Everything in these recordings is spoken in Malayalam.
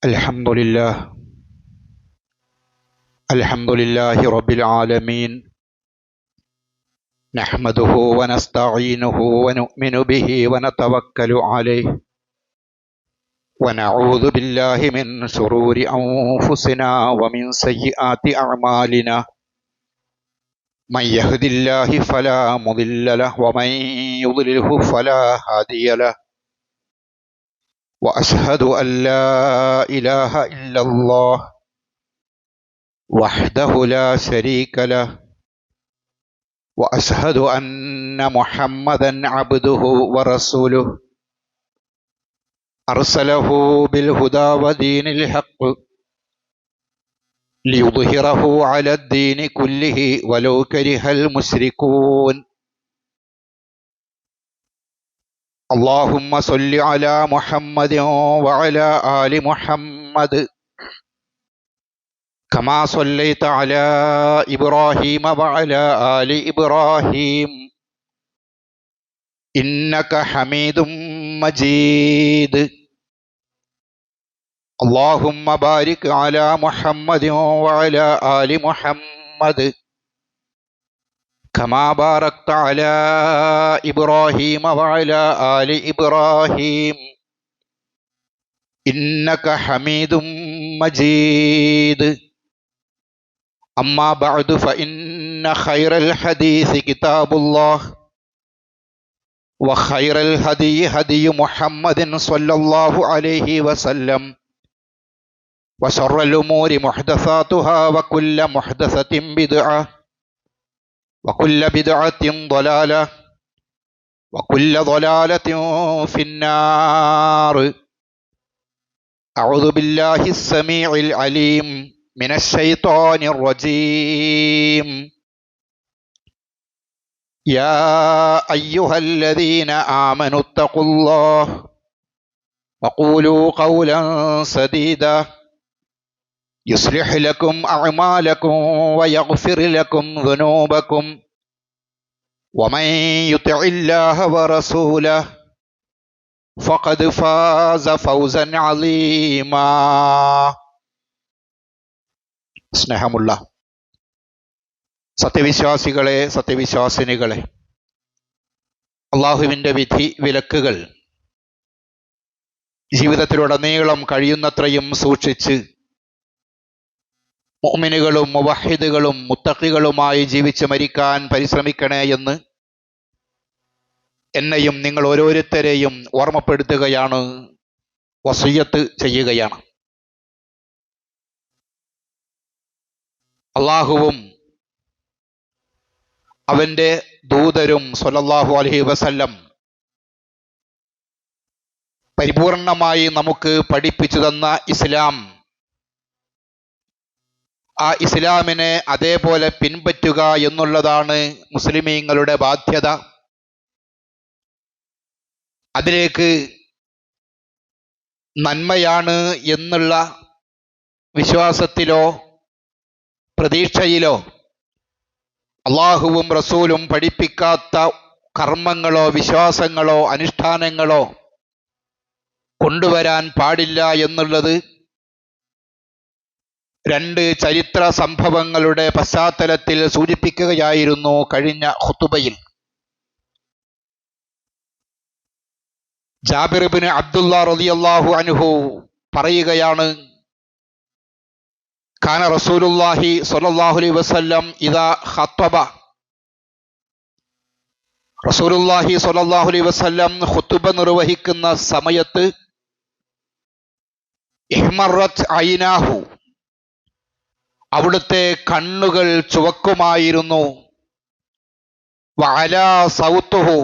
الحمد لله رب العالمين نحمده ونستعينه ونؤمن به ونتوكل عليه ونعوذ بالله من شرور أنفسنا ومن سيئات أعمالنا من يهد الله فلا مضل له ومن يضلله فلا هادي له وأشهد أن لا إله إلا الله وحده لا شريك له وأشهد أن محمدا عبده ورسوله أرسله بالهدى ودين الحق ليظهره على الدين كله ولو كره المشركون اللهم صل على محمد وعلى آل محمد كما صليت على إبراهيم وعلى آل إبراهيم إنك حميد مجيد اللهم بارك على محمد وعلى آل محمد كما باركت على إبراهيم وعلى آل إبراهيم إنك حميد مجيد أما بعد فإن خير الحديث كتاب الله وخير الهدي هدي محمد صلى الله عليه وسلم وشر الأمور محدثاتها وكل محدثة بدعة وكل بدعة ضلالة وكل ضلالة في النار أعوذ بالله السميع العليم من الشيطان الرجيم يا أيها الذين آمنوا اتقوا الله وقولوا قولا سديدا يصلح لكم أعمالكم ويغفر لكم ذنوبكم ومن يطع الله ورسوله فقد فاز فوزا عظيما. സ്നേഹമുള്ള സത്യവിശ്വാസികളെ, സത്യവിശ്വാസിനികളെ, അള്ളാഹുവിൻ്റെ വിധി വിലക്കുകൾ ജീവിതത്തിലുടനീളം കഴിയുന്നത്രയും സൂക്ഷിച്ച് മുഅ്മിനുകളും മുവഹിദുകളും മുത്തഖികളുമായി ജീവിച്ച് മരിക്കാൻ പരിശ്രമിക്കണേ എന്ന് എന്നെയും നിങ്ങൾ ഓരോരുത്തരെയും ഓർമ്മപ്പെടുത്തുകയാണ്, വസിയ്യത്ത് ചെയ്യുകയാണ്. അള്ളാഹുവും അവൻ്റെ ദൂതരും സ്വല്ലല്ലാഹു അലൈഹി വസല്ലം പരിപൂർണമായി നമുക്ക് പഠിപ്പിച്ചു തന്ന ഇസ്ലാം, ആ ഇസ്ലാമിനെ അതേപോലെ പിൻപറ്റുക എന്നുള്ളതാണ് മുസ്ലിമീങ്ങളുടെ ബാധ്യത. അതിലേക്ക് നന്മയാണ് എന്നുള്ള വിശ്വാസത്തിലോ പ്രതീക്ഷയിലോ അള്ളാഹുവും റസൂലും പഠിപ്പിക്കാത്ത കർമ്മങ്ങളോ വിശ്വാസങ്ങളോ അനുഷ്ഠാനങ്ങളോ കൊണ്ടുവരാൻ പാടില്ല എന്നുള്ളത് രണ്ട് ചരിത്ര സംഭവങ്ങളുടെ പശ്ചാത്തലത്തിൽ സൂചിപ്പിക്കുകയായിരുന്നു കഴിഞ്ഞ ഖുതുബയിൽ. ജാബിർ ഇബ്നു അബ്ദുല്ലാ റളിയല്ലാഹു അൻഹു പറയുകയാണ്, കാന റസൂലുള്ളാഹി സ്വല്ലല്ലാഹു അലൈഹി വസല്ലം ഇദാ ഖത്തബ, റസൂലുള്ളാഹി സ്വല്ലല്ലാഹു അലൈഹി വസല്ലം ഖുതുബ നിർവഹിക്കുന്ന സമയത്ത് ഇഹ്മറത് ഐനാഹു, അവിടുത്തെ കണ്ണുകൾ ചുവക്കുമായിരുന്നു. വഅലാ സൗതുഹു,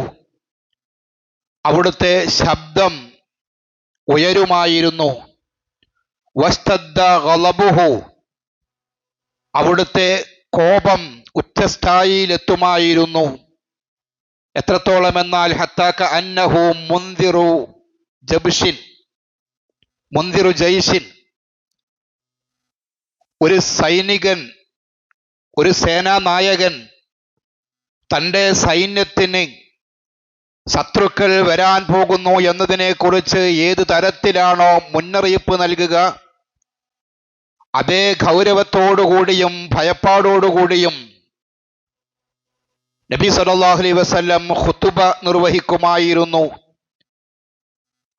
അവിടുത്തെ ശബ്ദം ഉയരുമായിരുന്നു. വസ്തദ്ദ ഗളബുഹു, അവിടുത്തെ കോപം ഉച്ചസ്ഥായിയിലെത്തുമായിരുന്നു. എത്രത്തോളം എന്നാൽ ഹത്താക അന്നഹു മുൻദിറു ജബ്ഷിൻ, മുൻദിറു ജയ്ഷിൻ, ഒരു സൈനികൻ, ഒരു സേനാനായകൻ തൻ്റെ സൈന്യത്തിന് ശത്രുക്കൾ വരാൻ പോകുന്നു എന്നതിനെക്കുറിച്ച് ഏത് തരത്തിലാണോ മുന്നറിയിപ്പ് നൽകുക, അതേ ഗൗരവത്തോടുകൂടിയും ഭയപ്പാടോടുകൂടിയും നബി സല്ലല്ലാഹു അലൈഹി വസല്ലം ഖുതുബ നിർവഹിക്കുമായിരുന്നു.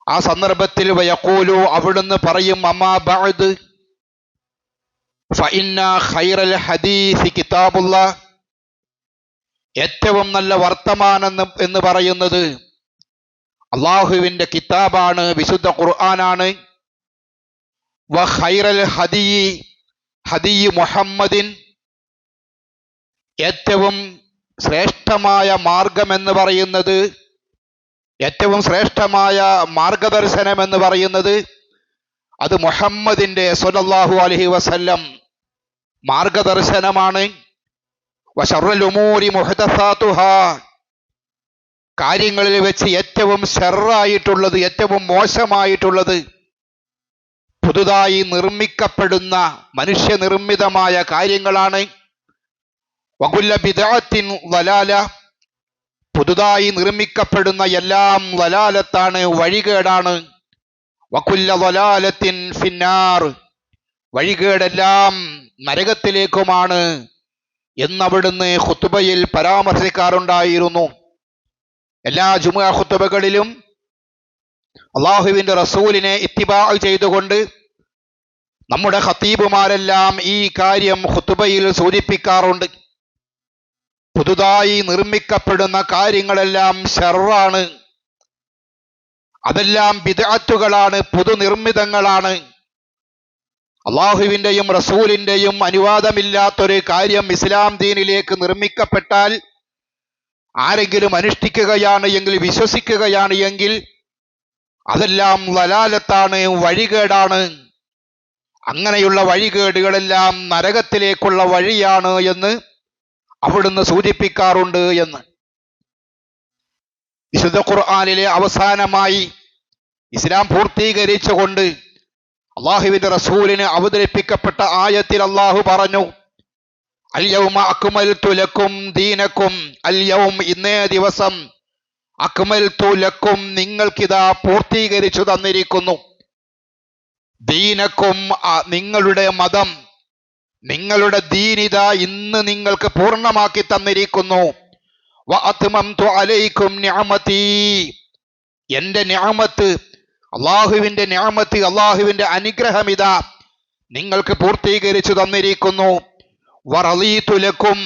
ആ സന്ദർഭത്തിൽ വയഖൂലു, അവിടുന്ന് പറയും, അമ്മാ ബഅദ് ഫഇന്ന ഖൈറൽ ഹദീസ് കിതാബുല്ലാഹ്, ഏറ്റവും നല്ല വർത്തമാനം എന്ന് പറയുന്നത് അള്ളാഹുവിന്റെ കിതാബാണ്, വിശുദ്ധ ഖുർആനാണ്. വ ഖൈറൽ ഹദീ മുഹമ്മദിൻ, ഏറ്റവും ശ്രേഷ്ഠമായ മാർഗം എന്ന് പറയുന്നത്, ഏറ്റവും ശ്രേഷ്ഠമായ മാർഗദർശനം എന്ന് പറയുന്നത് അത് മുഹമ്മദിന്റെ സ്വല്ലല്ലാഹു അലൈഹി വസല്ലം മാർഗദർശനമാണ്. വശർറുൽ ഉമൂരി മുഹ്ദസാതുഹാ, കാര്യങ്ങളിൽ വെച്ച് ഏറ്റവും ഷർറായിട്ടുള്ളത്, ഏറ്റവും മോശമായിട്ടുള്ളത് പുതുതായി നിർമ്മിക്കപ്പെടുന്ന മനുഷ്യനിർമ്മിതമായ കാര്യങ്ങളാണ്. വകുല്ല ബിദ്അത്തിൻ ളലാല, പുതുതായി നിർമ്മിക്കപ്പെടുന്ന എല്ലാം ളലാലത്താണ്, വഴികേടാണ്. വകുല്ല ളലാലത്തിൻ ഫിന്നാർ, വഴികേടെല്ലാം നരകത്തിലേക്കുമാണ് എന്നവിടുന്ന് ഖുതുബയിൽ പരാമർശിക്കാറുണ്ടായിരുന്നു. എല്ലാ ജുമുഅ ഖുതുബകളിലും അള്ളാഹുവിന്റെ റസൂലിനെ ഇത്തിബാ ചെയ്തുകൊണ്ട് നമ്മുടെ ഖതീബുമാരെല്ലാം ഈ കാര്യം ഖുതുബയിൽ സൂചിപ്പിക്കാറുണ്ട്. പുതുതായി നിർമ്മിക്കപ്പെടുന്ന കാര്യങ്ങളെല്ലാം ഷർറാണ്, അതെല്ലാം ബിദ്അത്തുകളാണ്, പുതുനിർമ്മിതങ്ങളാണ്. അള്ളാഹുവിന്റെയും റസൂലിന്റെയും അനുവാദമില്ലാത്തൊരു കാര്യം ഇസ്ലാം ദീനിലേക്ക് നിർമ്മിക്കപ്പെട്ടാൽ, ആരെങ്കിലും അനുഷ്ഠിക്കുകയാണ് എങ്കിൽ, വിശ്വസിക്കുകയാണ് എങ്കിൽ അതെല്ലാം ളലാലത്താണ്, വഴികേടാണ്. അങ്ങനെയുള്ള വഴികേടുകളെല്ലാം നരകത്തിലേക്കുള്ള വഴിയാണ് എന്ന് അവിടുന്ന് സൂചിപ്പിക്കാറുണ്ട് എന്ന്. വിശുദ്ധ ഖുർആനിലെ അവസാനമായി ഇസ്ലാം പൂർത്തീകരിച്ചുകൊണ്ട് അള്ളാഹുവിന്റെ റസൂലിന് അവതരിപ്പിക്കപ്പെട്ട ആയത്തിൽ അള്ളാഹു പറഞ്ഞു, അൽ യൗമ അക്മൽതു ലക്കും ദീനക്കും, അൽ യൗം, ഇന്നേ ദിവസം, അക്മൽതു ലക്കും, നിങ്ങൾക്കിതാ പൂർത്തീകരിച്ചു തന്നിരിക്കുന്നു, ദീനക്കും, നിങ്ങളുടെ മതം, നിങ്ങളുടെ ദീനിത ഇന്ന് നിങ്ങൾക്ക് പൂർണ്ണമാക്കി തന്നിരിക്കുന്നു. വ അത്മംതു അലൈക്കും നിഅമതി, എന്റെ നിഅമത്ത്, അള്ളാഹുവിന്റെ നിഅമത്ത്, അള്ളാഹുവിന്റെ അനുഗ്രഹം ഇതാ നിങ്ങൾക്ക് പൂർത്തീകരിച്ചു തന്നിരിക്കുന്നു. വറളീതു ലക്കും,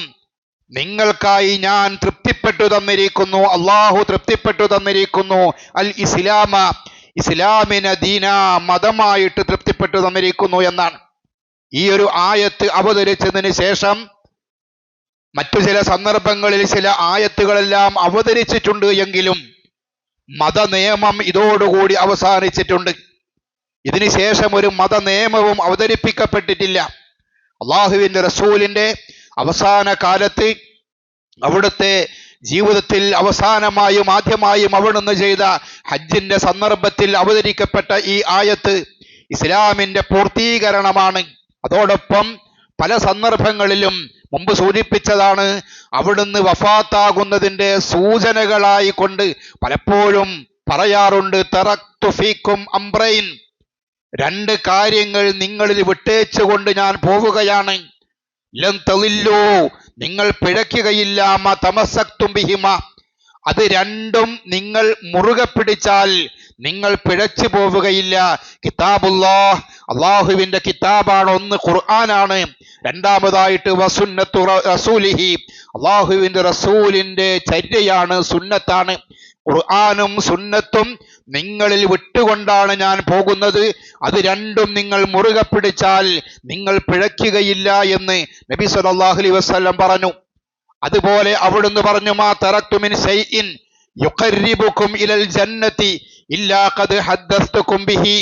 നിങ്ങൾക്കായി ഞാൻ തൃപ്തിപ്പെട്ടു തന്നിരിക്കുന്നു, അള്ളാഹു തൃപ്തിപ്പെട്ടു തന്നിരിക്കുന്നു, അൽ ഇസ്ലാമ, ഇസ്ലാമിനെ ദീന, മതമായിട്ട് തൃപ്തിപ്പെട്ടു തന്നിരിക്കുന്നു എന്നാണ്. ഈ ഒരു ആയത്ത് അവതരിച്ചതിന് ശേഷം മറ്റു ചില സന്ദർഭങ്ങളിൽ ചില ആയത്തുകളെല്ലാം അവതരിച്ചിട്ടുണ്ട് എങ്കിലും മതനിയമം ഇതോടുകൂടി അവസാനിച്ചിട്ടുണ്ട്. ഇതിനു ശേഷം ഒരു മതനിയമവും അവതരിപ്പിക്കപ്പെട്ടിട്ടില്ല. അള്ളാഹുവിന്റെ റസൂലിന്റെ അവസാന കാലത്ത് അവിടുത്തെ ജീവിതത്തിൽ അവസാനമായും ആദ്യമായും അവിടുന്ന് ചെയ്ത ഹജ്ജിന്റെ സന്ദർഭത്തിൽ അവതരിക്കപ്പെട്ട ഈ ആയത്ത് ഇസ്ലാമിന്റെ പൂർത്തീകരണമാണ്. അതോടൊപ്പം പല സന്ദർഭങ്ങളിലും മുമ്പ് സൂചിപ്പിച്ചതാണ്, അവിടുന്ന് വഫാത്താകുന്നതിന്റെ സൂചനകളായി കൊണ്ട് പലപ്പോഴും പറയാറുണ്ട്, തറക്തു ഫീക്കും അംറൈൻ, രണ്ട് കാര്യങ്ങൾ നിങ്ങളിൽ വിട്ടേച്ചുകൊണ്ട് ഞാൻ പോവുകയാണ്. ലൻ തളില്ലൂ, നിങ്ങൾ പിഴയ്ക്കുകയില്ല, മ തമസ്സക്തും ബിഹിമ, അത് രണ്ടും നിങ്ങൾ മുറുകെ പിടിച്ചാൽ നിങ്ങൾ പിഴച്ചു പോവുകയില്ല. കിതാബുല്ലാഹ്, അള്ളാഹുവിന്റെ കിതാബാണ്, ഒന്ന് ഖുർആനാണ്, രണ്ടാമതായിട്ട് വസുന്നത്തു റസൂലിഹി, അള്ളാഹുവിന്റെ റസൂലിന്റെ ചര്യയാണ്, സുന്നത്താണ്. ഖുർആനും സുന്നത്തും നിങ്ങളിൽ വിട്ടുകൊണ്ടാണ് ഞാൻ പോകുന്നത്, അത് രണ്ടും നിങ്ങൾ മുറുകെ പിടിച്ചാൽ നിങ്ങൾ പിഴയ്ക്കുകയില്ല എന്ന് നബി സല്ലല്ലാഹു അലൈഹി വസല്ലം പറഞ്ഞു. അതുപോലെ അവിടുന്ന് പറഞ്ഞു, മാ തറക്തു മിൻ ശൈഇൻ യുഖർരിബുക്കും ഇലൽ ജന്നതി ഇല്ലാ ഖദ് ഹദ്ദസ്തുക്കും ബിഹി,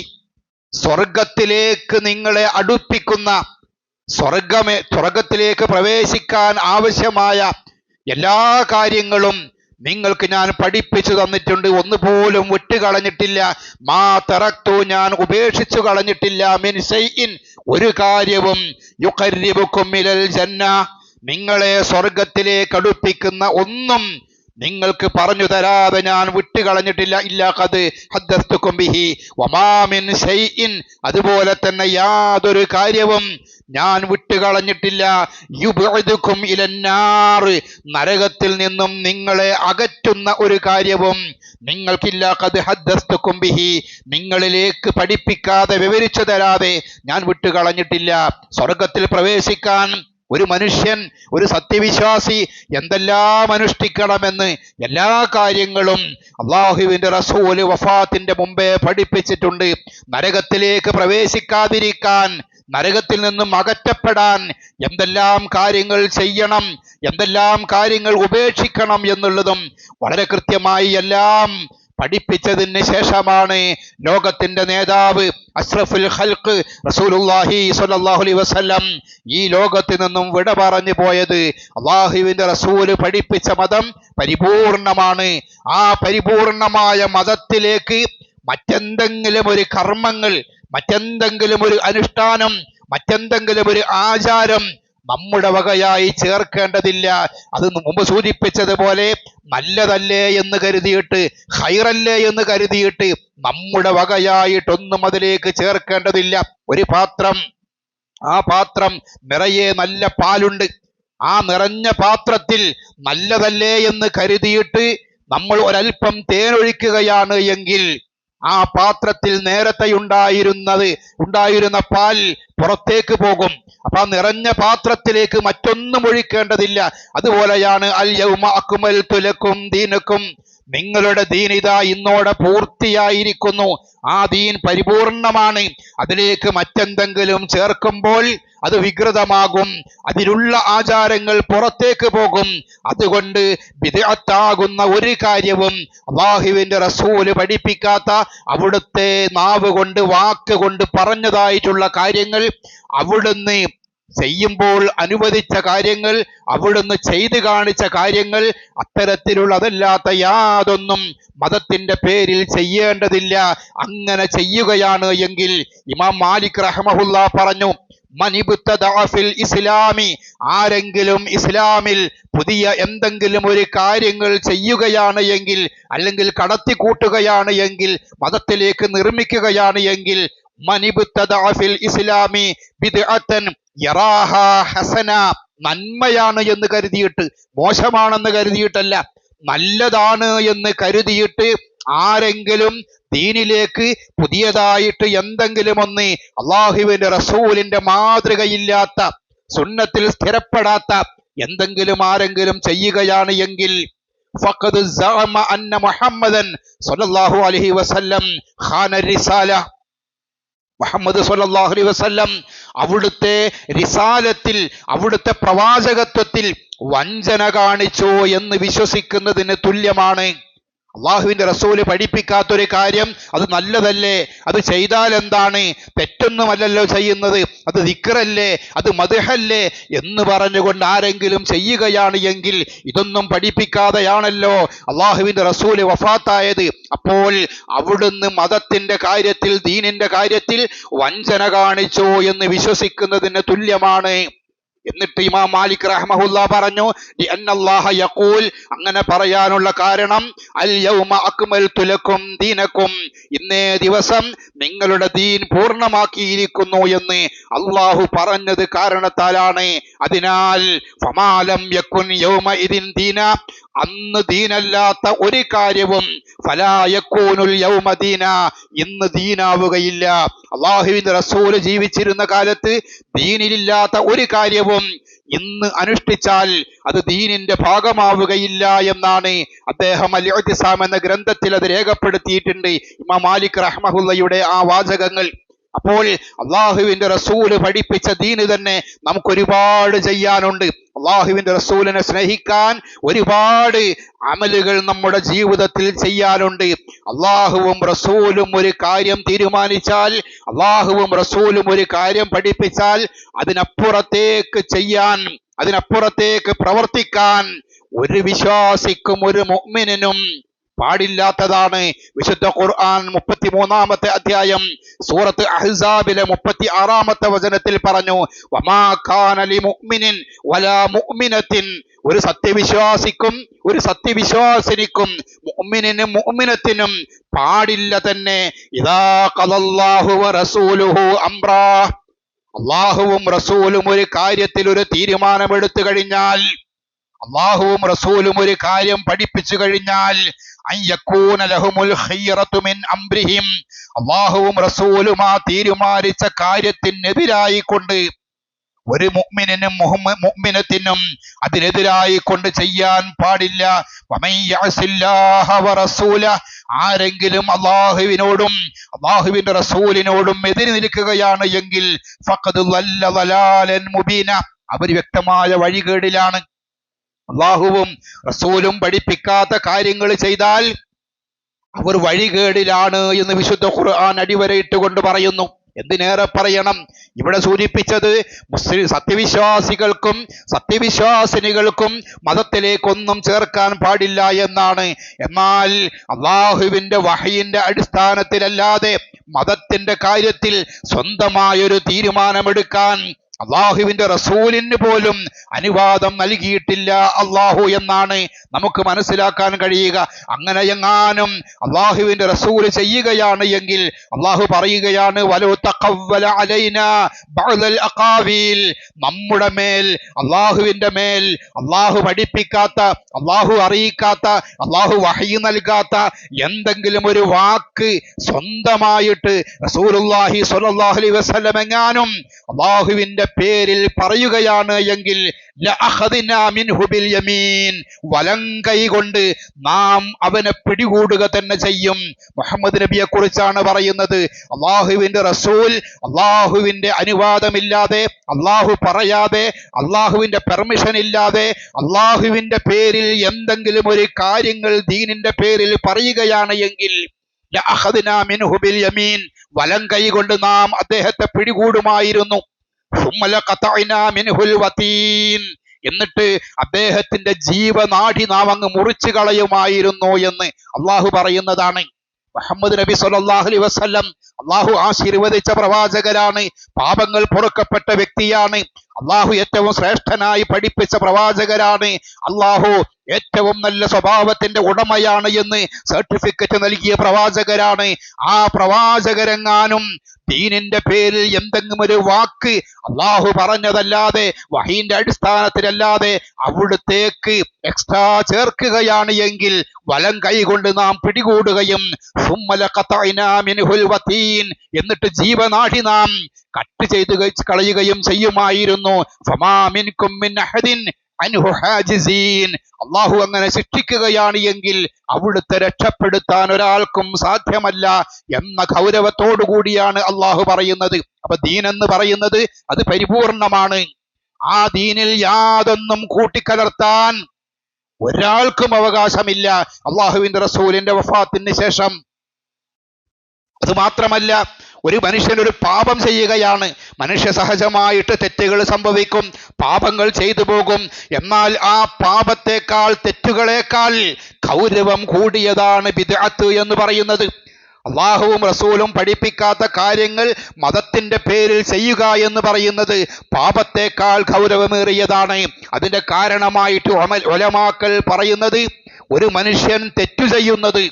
സ്വർഗത്തിലേക്ക് നിങ്ങളെ അടുപ്പിക്കുന്ന, സ്വർഗത്തിലേക്ക് പ്രവേശിക്കാൻ ആവശ്യമായ എല്ലാ കാര്യങ്ങളും നിങ്ങൾക്ക് ഞാൻ പഠിപ്പിച്ചു തന്നിട്ടുണ്ട്, ഒന്നുപോലും വിട്ടുകളഞ്ഞിട്ടില്ല. മാ തറക്തു, ഞാൻ ഉപേക്ഷിച്ചു കളഞ്ഞിട്ടില്ല, മിൻ ശൈഇൻ, ഒരു കാര്യവും, യുഖർരിബുക്കും ഇലൽ ജന്ന, നിങ്ങളെ സ്വർഗത്തിലേക്ക് അടുപ്പിക്കുന്ന ഒന്നും നിങ്ങൾക്ക് പറഞ്ഞു തരാതെ ഞാൻ വിട്ടുകളഞ്ഞിട്ടില്ല. ഇല്ലാ ഖദ് ഹദ്ദസ്തുകും ബിഹി വമാ മിൻ ശൈഇൻ, അതുപോലെ തന്നെ യാതൊരു കാര്യവും ഞാൻ വിട്ടുകളഞ്ഞിട്ടില്ല. യുബ്ഇദുകും ഇലന്നാർ, നരകത്തിൽ നിന്നും നിങ്ങളെ അകറ്റുന്ന ഒരു കാര്യവും നിങ്ങൾക്കില്ല. ഖദ് ഹദ്ദസ്തുകും ബിഹി, നിങ്ങളിലേക്ക് പഠിപ്പിക്കാതെ വിവരിച്ചു തരാതെ ഞാൻ വിട്ടുകളഞ്ഞിട്ടില്ല. സ്വർഗത്തിൽ പ്രവേശിക്കാൻ ഒരു മനുഷ്യൻ, ഒരു സത്യവിശ്വാസി എന്തെല്ലാം അനുഷ്ഠിക്കണമെന്ന് എല്ലാ കാര്യങ്ങളും അള്ളാഹുവിന്റെ റസൂല് വഫാത്തിന്റെ മുമ്പേ പഠിപ്പിച്ചിട്ടുണ്ട്. നരകത്തിലേക്ക് പ്രവേശിക്കാതിരിക്കാൻ, നരകത്തിൽ നിന്നും അകറ്റപ്പെടാൻ എന്തെല്ലാം കാര്യങ്ങൾ ചെയ്യണം, എന്തെല്ലാം കാര്യങ്ങൾ ഉപേക്ഷിക്കണം എന്നുള്ളതും വളരെ കൃത്യമായി എല്ലാം പഠിപ്പിച്ചതിന് ശേഷമാണ് ലോകത്തിന്റെ നേതാവ് അഷ്റഫുൽ ഖൽഖ് റസൂലുള്ളാഹി സ്വല്ലല്ലാഹു അലൈഹി വസല്ലം ഈ ലോകത്ത് നിന്നും വിട പറഞ്ഞു പോയത്. അള്ളാഹുവിന്റെ റസൂല് പഠിപ്പിച്ച മതം പരിപൂർണമാണ്. ആ പരിപൂർണമായ മതത്തിലേക്ക് മറ്റെന്തെങ്കിലും ഒരു കർമ്മങ്ങൾ, മറ്റെന്തെങ്കിലും ഒരു അനുഷ്ഠാനം, മറ്റെന്തെങ്കിലും ഒരു ആചാരം നമ്മുടെ വകയായി ചേർക്കേണ്ടതില്ല. അത് മുമ്പ് സൂചിപ്പിച്ചതുപോലെ നല്ലതല്ലേ എന്ന് കരുതിയിട്ട്, ഖൈറല്ലേ എന്ന് കരുതിയിട്ട് നമ്മുടെ വകയായിട്ടൊന്നും അതിലേക്ക് ചേർക്കേണ്ടതില്ല. ഒരു പാത്രം, ആ പാത്രം നിറയെ നല്ല പാലുണ്ട്. ആ നിറഞ്ഞ പാത്രത്തിൽ നല്ലതല്ലേ എന്ന് കരുതിയിട്ട് നമ്മൾ ഒരൽപ്പം തേനൊഴിക്കുകയാണ് എങ്കിൽ ആ പാത്രത്തിൽ നേരത്തെ ഉണ്ടായിരുന്ന പാൽ പുറത്തേക്ക് പോകും. അപ്പൊ ആ നിറഞ്ഞ പാത്രത്തിലേക്ക് മറ്റൊന്നും ഒഴിക്കേണ്ടതില്ല. അതുപോലെയാണ് അൽ യൗമ അക്മൽതു ലക്കും ദീനക്കും, നിങ്ങളുടെ ദീൻ ഇതാ ഇന്നോടെ പൂർത്തിയായിരിക്കുന്നു. ആ ദീൻ പരിപൂർണമാണ്. അതിലേക്ക് മറ്റെന്തെങ്കിലും ചേർക്കുമ്പോൾ അത് വികൃതമാകും, അതിലുള്ള ആചാരങ്ങൾ പുറത്തേക്ക് പോകും. അതുകൊണ്ട് ബിദ്അത്താകുന്ന ഒരു കാര്യവും അല്ലാഹുവിന്റെ റസൂല് പഠിപ്പിക്കാത്ത, അവിടുത്തെ നാവ് കൊണ്ട്, വാക്ക് കൊണ്ട് പറഞ്ഞതായിട്ടുള്ള കാര്യങ്ങൾ, അവിടുന്ന് ചെയ്യുമ്പോൾ അനുവദിച്ച കാര്യങ്ങൾ, അവിടുന്ന് ചെയ്തു കാണിച്ച കാര്യങ്ങൾ, അത്തരത്തിലുള്ളതല്ലാത്ത യാതൊന്നും മതത്തിന്റെ പേരിൽ ചെയ്യേണ്ടതില്ല. അങ്ങനെ ചെയ്യുകയാണ് എങ്കിൽ ഇമാം മാലിക് റഹ്മഹുല്ലാ പറഞ്ഞു, മനിബ്തദഅ ഇസ്ലാമി, ആരെങ്കിലും ഇസ്ലാമിൽ പുതിയ എന്തെങ്കിലും ഒരു കാര്യങ്ങൾ ചെയ്യുകയാണ് എങ്കിൽ, അല്ലെങ്കിൽ കടത്തിക്കൂട്ടുകയാണ് എങ്കിൽ, മതത്തിലേക്ക് നിർമ്മിക്കുകയാണ് എങ്കിൽ, മനിബ്തദഅ ഇസ്ലാമി ബിദ്അത്തൻ യറാഹാ ഹസന, നന്മയാണ് എന്ന് കരുതിയിട്ട്, മോശമാണെന്ന് കരുതിയിട്ടല്ല, നല്ലതാണ് എന്ന് കരുതിയിട്ട് ആരെങ്കിലും ദീനിലേക്ക് പുതിയതായിട്ട് എന്തെങ്കിലും ഒന്ന് അള്ളാഹുവിന്റെ റസൂലിന്റെ മാതൃകയില്ലാത്ത, സുന്നത്തിൽ സ്ഥിരപ്പെടാത്ത എന്തെങ്കിലും ആരെങ്കിലും ചെയ്യുകയാണ് എങ്കിൽ ഫഖദ് സഅമ അന്ന മുഹമ്മദൻ സ്വല്ലല്ലാഹു അലൈഹി വസല്ലം ഖാന റിസാല, മുഹമ്മദ് സ്വല്ലല്ലാഹു അലൈഹി വസല്ലം അവിടുത്തെ റിസാലത്തിൽ, അവിടുത്തെ പ്രവാചകത്വത്തിൽ വഞ്ചന കാണിച്ചു എന്ന് വിശ്വസിക്കുന്നതിന് തുല്യമാണ്. അള്ളാഹുവിന്റെ റസൂല് പഠിപ്പിക്കാത്തൊരു കാര്യം അത് നല്ലതല്ലേ, അത് ചെയ്താൽ എന്താണ്, തെറ്റൊന്നുമല്ലല്ലോ ചെയ്യുന്നത്, അത് ദിക്റല്ലേ, അത് മദ്ഹല്ലേ എന്ന് പറഞ്ഞുകൊണ്ട് ആരെങ്കിലും ചെയ്യുകയാണ് എങ്കിൽ ഇതൊന്നും പഠിപ്പിക്കാതെയാണല്ലോ അള്ളാഹുവിന്റെ റസൂല് വഫാത്തായത്. അപ്പോൾ അവിടുന്ന് മതത്തിന്റെ കാര്യത്തിൽ, ദീനിന്റെ കാര്യത്തിൽ വഞ്ചന കാണിച്ചു എന്ന് വിശ്വസിക്കുന്നതിന് തുല്യമാണ്. എന്നിട്ട് ഇമാം മാലിക് റഹ്മഹുല്ലാ പറഞ്ഞു, ലിഅന്നല്ലാഹ യഖൂൽ, അങ്ങനെ പറയാനുള്ള കാരണം അൽ യൗമ അക്മൽതു ലക്കും ദീനക്കും, ഇന്നേ ദിവസം നിങ്ങളുടെ ദീൻ പൂർണ്ണമാക്കിയിരിക്കുന്നു എന്ന് അള്ളാഹു പറഞ്ഞത് കാരണത്താലാണ്. അതിനാൽ ഫമാലം യകുൻ യൗമ ഇദിൻ ദീന, അന്ന് ദീനല്ലാത്ത ഒരു കാര്യവും ഫലാ യകൂനുൽ യൗമ ദീന, ഇന്ന് ദീനാവുകയില്ല. അള്ളാഹുവിന്റെ റസൂല് ജീവിച്ചിരുന്ന കാലത്ത് ദീനിലില്ലാത്ത ഒരു കാര്യവും ഇന്ന് അനുഷ്ഠിച്ചാൽ അത് ദീനിന്റെ ഭാഗമാവുകയില്ല എന്നാണ് അദ്ദേഹം അൽ ഇഅ്തിസാം എന്ന ഗ്രന്ഥത്തിൽ അത് രേഖപ്പെടുത്തിയിട്ടുണ്ട്, ഇമാം മാലിക് റഹ്മഹുല്ലയുടെ ആ വാചകങ്ങൾ. അപ്പോൾ അള്ളാഹുവിന്റെ റസൂല് പഠിപ്പിച്ച ദീന് തന്നെ നമുക്ക് ഒരുപാട് ചെയ്യാനുണ്ട്. അള്ളാഹുവിന്റെ റസൂലിനെ സ്നേഹിക്കാൻ ഒരുപാട് അമലുകൾ നമ്മുടെ ജീവിതത്തിൽ ചെയ്യാനുണ്ട്. അള്ളാഹുവും റസൂലും ഒരു കാര്യം തീരുമാനിച്ചാൽ, അള്ളാഹുവും റസൂലും ഒരു കാര്യം പഠിപ്പിച്ചാൽ അതിനപ്പുറത്തേക്ക് ചെയ്യാൻ, അതിനപ്പുറത്തേക്ക് പ്രവർത്തിക്കാൻ ഒരു വിശ്വാസിക്കും ഒരു മുഅ്മിനിനും പാടില്ലാത്തതാണ്. വിശുദ്ധ ഖുർആൻ 33-ാമത്തെ അധ്യായം സൂറത്ത് അഹ്സാബിലെ 36-ാമത്തെ വചനത്തിൽ പറഞ്ഞു, വമാ കാന ലിമുഅ്മിനിൻ വലാ മുഅ്മിനത്തിൻ ഒരു സത്യവിശ്വാസിക്കും ഒരു സത്യവിശ്വാസിനിക്കും മുഅ്മിനിനും മുഅ്മിനത്തിനും പാടില്ല തന്നെ. ഇദാ ഖലല്ലാഹു വ റസൂലുഹു അംറാ, അള്ളാഹുവും റസൂലും ഒരു കാര്യത്തിൽ ഒരു തീരുമാനമെടുത്തു കഴിഞ്ഞാൽ, അള്ളാഹുവും റസൂലും ഒരു കാര്യം പഠിപ്പിച്ചു കഴിഞ്ഞാൽ, അയ്യകൂന ലഹുമുൽ ഖിയ്റതു മിൻ അംരിഹിം, അള്ളാഹുവും റസൂലും ആ തീരുമാനിച്ച കാര്യത്തിനെതിരായി കൊണ്ട് ഒരു മുഅ്മിനിനും മുഅ്മിനത്തിനും അതിനെതിരായി കൊണ്ട് ചെയ്യാൻ പാടില്ല. വമൻ യഅസില്ലാഹ വറസൂല, ആരെങ്കിലും അള്ളാഹുവിനോടും അള്ളാഹുവിന്റെ റസൂലിനോടും എതിര് നിൽക്കുകയാണ് എങ്കിൽ ഫഖദ് ളല്ല ളലാലൻ മുബീന, അവർ വ്യക്തമായ വഴികേടിലാണ്. അള്ളാഹുവും റസൂലും പഠിപ്പിക്കാത്ത കാര്യങ്ങൾ ചെയ്താൽ അവർ വഴികേടിലാണ് എന്ന് വിശുദ്ധ ഖുർആൻ അടിവരയിട്ടുകൊണ്ട് പറയുന്നു. എന്തിനേറെ പറയണം, ഇവിടെ സൂചിപ്പിച്ചത് മുസ്ലിം സത്യവിശ്വാസികൾക്കും സത്യവിശ്വാസിനികൾക്കും മതത്തിലേക്കൊന്നും ചേർക്കാൻ പാടില്ല എന്നാണ്. എന്നാൽ അള്ളാഹുവിന്റെ വഹയിന്റെ അടിസ്ഥാനത്തിലല്ലാതെ മതത്തിന്റെ കാര്യത്തിൽ സ്വന്തമായൊരു തീരുമാനമെടുക്കാൻ അള്ളാഹുവിന്റെ റസൂലിന് പോലും അനുവാദം നൽകിയിട്ടില്ല അള്ളാഹു എന്നാണ് നമുക്ക് മനസ്സിലാക്കാൻ കഴിയുക. അങ്ങനെ എങ്ങാനും അള്ളാഹുവിന്റെ റസൂൽ ചെയ്യുകയാണ് എങ്കിൽ അള്ളാഹു പറയുകയാണ്, വലോ തഖവ്വല അലൈനാ ബഅദൽ അഖാവീൽ, നമ്മുടെ മേൽ അള്ളാഹുവിന്റെ മേൽ അള്ളാഹു പഠിപ്പിക്കാത്ത, അള്ളാഹു അറിയിക്കാത്ത, അള്ളാഹു വഹയി നൽകാത്ത എന്തെങ്കിലും ഒരു വാക്ക് സ്വന്തമായിട്ട് റസൂലുള്ളാഹി സ്വല്ലല്ലാഹു അലൈഹി വസല്ലം എങ്ങാനും അള്ളാഹുവിന്റെ പേരിൽ പറയുകയാണ് എങ്കിൽ ലഅഖദ്നാ മിൻഹു ബിൽ യമീൻ, വലങ്കൈ കൊണ്ട് നാം അവനെ പിടികൂടുക തന്നെ ചെയ്യും. മുഹമ്മദ് നബിയെ കുറിച്ചാണ് പറയുന്നത്. അള്ളാഹുവിന്റെ റസൂൽ അള്ളാഹുവിന്റെ അനുവാദമില്ലാതെ, അള്ളാഹു പറയാതെ, അള്ളാഹുവിന്റെ പെർമിഷൻ ഇല്ലാതെ അള്ളാഹുവിന്റെ പേരിൽ എന്തെങ്കിലും ഒരു കാര്യങ്ങൾ ദീനിന്റെ പേരിൽ പറയുകയാണ് എങ്കിൽ ലഅഖദ്നാ മിൻഹു ബിൽ യമീൻ, വലങ്കൈ കൊണ്ട് നാം അദ്ദേഹത്തെ പിടികൂടുമായിരുന്നു. എന്നിട്ട് അദ്ദേഹത്തിന്റെ ജീവനാഡി നാം അങ്ങ് മുറിച്ചു കളയുമായിരുന്നു എന്ന് അള്ളാഹു പറയുന്നതാണ്. മുഹമ്മദ് നബി സ്വല്ലല്ലാഹു അലൈഹി വസല്ലം അള്ളാഹു ആശീർവദിച്ച പ്രവാചകരാണ്, പാപങ്ങൾ പൊറുക്കപ്പെട്ട വ്യക്തിയാണ്, അള്ളാഹു ഏറ്റവും ശ്രേഷ്ഠനായി പഠിപ്പിച്ച പ്രവാചകരാണ്, അള്ളാഹു ഏറ്റവും നല്ല സ്വഭാവത്തിന്റെ ഉടമയാണ് എന്ന് സർട്ടിഫിക്കറ്റ് നൽകിയ പ്രവാചകരാണ്. ആ പ്രവാചകരെങ്ങാനും ദീനിന്റെ പേരിൽ എന്തെങ്കിലും ഒരു വാക്ക് അള്ളാഹു പറഞ്ഞതല്ലാതെ വഹീന്റെ അടിസ്ഥാനത്തിലല്ലാതെ അവിടുത്തേക്ക് എക്സ്ട്രാ ചേർക്കുകയാണ് എങ്കിൽ വലം കൈ കൊണ്ട് നാം പിടികൂടുകയും എന്നിട്ട് ജീവനാടി നാം കട്ട് ചെയ്ത് കളയുകയും ചെയ്യുമായിരുന്നു. അള്ളാഹു അങ്ങനെ ശിക്ഷിക്കുകയാണ് എങ്കിൽ അവിടുത്തെ രക്ഷപ്പെടുത്താൻ ഒരാൾക്കും സാധ്യമല്ല എന്ന ഗൗരവത്തോടു കൂടിയാണ് അള്ളാഹു പറയുന്നത്. അപ്പൊ ദീൻ എന്ന് പറയുന്നത് അത് പരിപൂർണമാണ്. ആ ദീനിൽ യാതൊന്നും കൂട്ടിക്കലർത്താൻ ഒരാൾക്കും അവകാശമില്ല അള്ളാഹുവിന്റെ റസൂലിന്റെ വഫാത്തിന് ശേഷം. അത് മാത്രമല്ല, ഒരു മനുഷ്യൻ ഒരു പാപം ചെയ്യുകയാണ്, മനുഷ്യ സഹജമായിട്ട് തെറ്റുകൾ സംഭവിക്കും, പാപങ്ങൾ ചെയ്തു പോകും. എന്നാൽ ആ പാപത്തെക്കാൾ, തെറ്റുകളേക്കാൾ ഗൗരവം കൂടിയതാണ് ബിദ്അത്ത് എന്ന് പറയുന്നത്. അള്ളാഹുവും റസൂലും പഠിപ്പിക്കാത്ത കാര്യങ്ങൾ മതത്തിന്റെ പേരിൽ ചെയ്യുക എന്ന് പറയുന്നത് പാപത്തെക്കാൾ ഗൗരവമേറിയതാണ്. അതിന്റെ കാരണമായിട്ട് ഉലമാക്കൾ പറയുന്നത്, ഒരു മനുഷ്യൻ തെറ്റു ചെയ്യുന്നത്,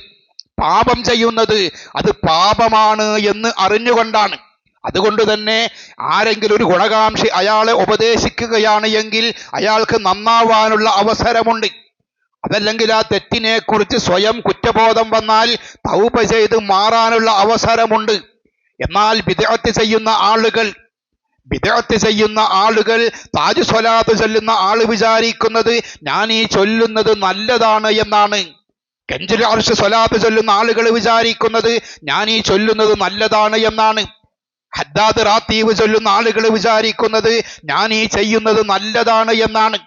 പാപം ചെയ്യുന്നത് അത് പാപമാണ് എന്ന് അറിഞ്ഞുകൊണ്ടാണ്. അതുകൊണ്ട് തന്നെ ആരെങ്കിലും ഒരു ഗുണകാംക്ഷി അയാളെ ഉപദേശിക്കുകയാണ് എങ്കിൽ അയാൾക്ക് നന്നാവാനുള്ള അവസരമുണ്ട്. അതല്ലെങ്കിൽ ആ തെറ്റിനെ കുറിച്ച് സ്വയം കുറ്റബോധം വന്നാൽ തൗബ ചെയ്ത് മാറാനുള്ള അവസരമുണ്ട്. എന്നാൽ ബിദ്അത്ത് ചെയ്യുന്ന ആളുകൾ താജ് സ്വലാത്ത് ചൊല്ലുന്ന ആള് വിചാരിക്കുന്നത് ഞാൻ ഈ ചൊല്ലുന്നത് നല്ലതാണ് എന്നാണ്. കെഞ്ചുൽ അർശ് സ്വലാത്ത് ചൊല്ലുന്ന ആളുകൾ വിചാരിക്കുന്നത് ഞാൻ ഈ ചൊല്ലുന്നത് നല്ലതാണ് എന്നാണ്. ഹദ്ദാദ് റാത്തീവ് ചൊല്ലുന്ന ആളുകൾ വിചാരിക്കുന്നത് ഞാൻ ഈ ചെയ്യുന്നത് നല്ലതാണ് എന്നാണ്.